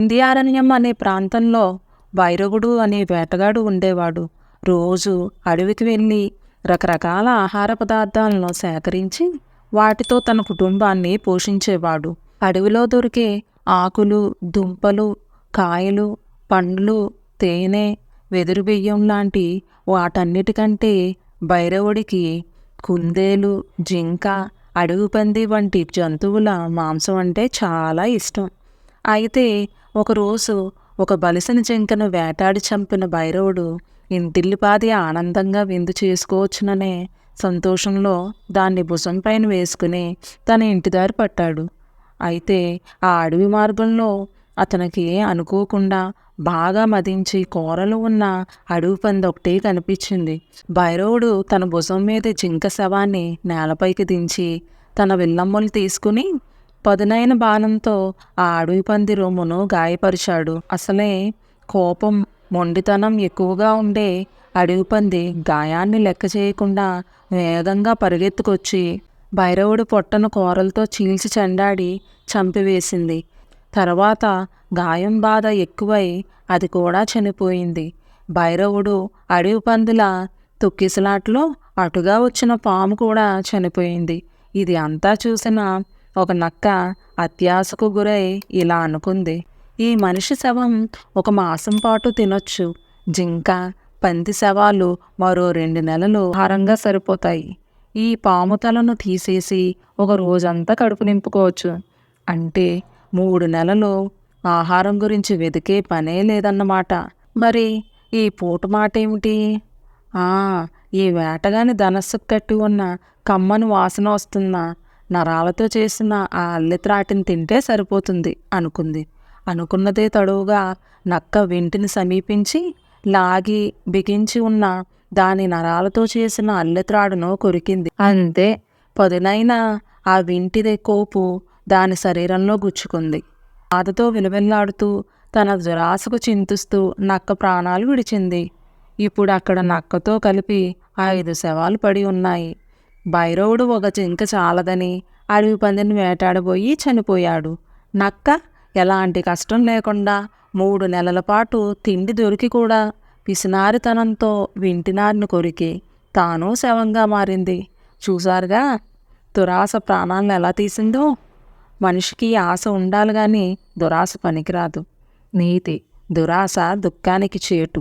ఇందియారణ్యం అనే ప్రాంతంలో భైరవుడు అనే వేటగాడు ఉండేవాడు. రోజు అడవికి వెళ్ళి రకరకాల ఆహార పదార్థాలను సేకరించి వాటితో తన కుటుంబాన్ని పోషించేవాడు. అడవిలో దొరికే ఆకులు, దుంపలు, కాయలు, పండ్లు, తేనె, వెదురు బియ్యం లాంటి వాటన్నిటికంటే భైరవుడికి కుందేలు, జింక, అడవి పంది వంటి జంతువుల మాంసం అంటే చాలా ఇష్టం. అయితే ఒకరోజు ఒక బలిసిన జింకను వేటాడి చంపిన భైరవుడు ఇంటిల్లిపాది ఆనందంగా విందు చేసుకోవచ్చుననే సంతోషంలో దాన్ని భుజం పైన వేసుకుని తన ఇంటిదారి పట్టాడు. అయితే ఆ అడవి మార్గంలో అతనికి అనుకోకుండా బాగా మదించి కూరలు ఉన్న అడవి పంది ఒకటి కనిపించింది. భైరవుడు తన భుజం మీద జింక శవాన్ని నేలపైకి దించి తన విల్లమ్మలు తీసుకుని పదునైన బాణంతో ఆ అడవి పంది రొమ్మును గాయపరిచాడు. అసలే కోపం, మొండితనం ఎక్కువగా ఉండే అడవి పంది గాయాన్ని లెక్క చేయకుండా వేగంగా పరిగెత్తుకొచ్చి భైరవుడి పొట్టను కూరలతో చీల్చి చెండాడి చంపివేసింది. తర్వాత గాయం బాధ ఎక్కువై అది కూడా చనిపోయింది. భైరవుడు అడవి పందుల తొక్కిసలాట్లో అటుగా వచ్చిన పాము కూడా చనిపోయింది. ఇది అంతా చూసిన ఒక నక్క అత్యాశకు గురై ఇలా అనుకుంది: ఈ మనిషి శవం 1 మాసం పాటు తినొచ్చు. జింక, పంది శవాలు మరో 2 నెలలు ఆహారంగా సరిపోతాయి. ఈ పాము తలను తీసేసి ఒక రోజంతా కడుపు నింపుకోవచ్చు. అంటే 3 నెలలు ఆహారం గురించి వెతికే పనే లేదన్నమాట. మరి ఈ పూట మాట ఏమిటి? ఈ వేటగాని ధనస్సుకు కట్టి ఉన్న కమ్మని వాసన వస్తున్న నరాలతో చేసిన ఆ అల్లెత్రాటిని తింటే సరిపోతుంది అనుకుంది. అనుకున్నదే తడువుగా నక్క వింటిని సమీపించి లాగి బిగించి ఉన్న దాని నరాలతో చేసిన అల్లెత్రాడును కొరికింది. అంతే, పదునైన ఆ వింటిదే కోపు దాని శరీరంలో గుచ్చుకుంది. బాధతో విలవిల్లాడుతూ తన దురాశకు చింతిస్తూ నక్క ప్రాణాలు విడిచింది. ఇప్పుడు అక్కడ నక్కతో కలిపి 5 శవాలు పడి ఉన్నాయి. భైరవుడు ఒక జింక చాలదని అడవి పందిని వేటాడబోయి చనిపోయాడు. నక్క ఎలాంటి కష్టం లేకుండా 3 నెలల పాటు తిండి దొరికి కూడా పిసినారితనంతో వింటినారిని కొరికి తాను శవంగా మారింది. చూసారుగా దురాశ ప్రాణాలను ఎలా తీసిందో. మనిషికి ఆశ ఉండాలి కానీ దురాశ పనికిరాదు. నీతి: దురాశ దుఃఖానికి చేటు.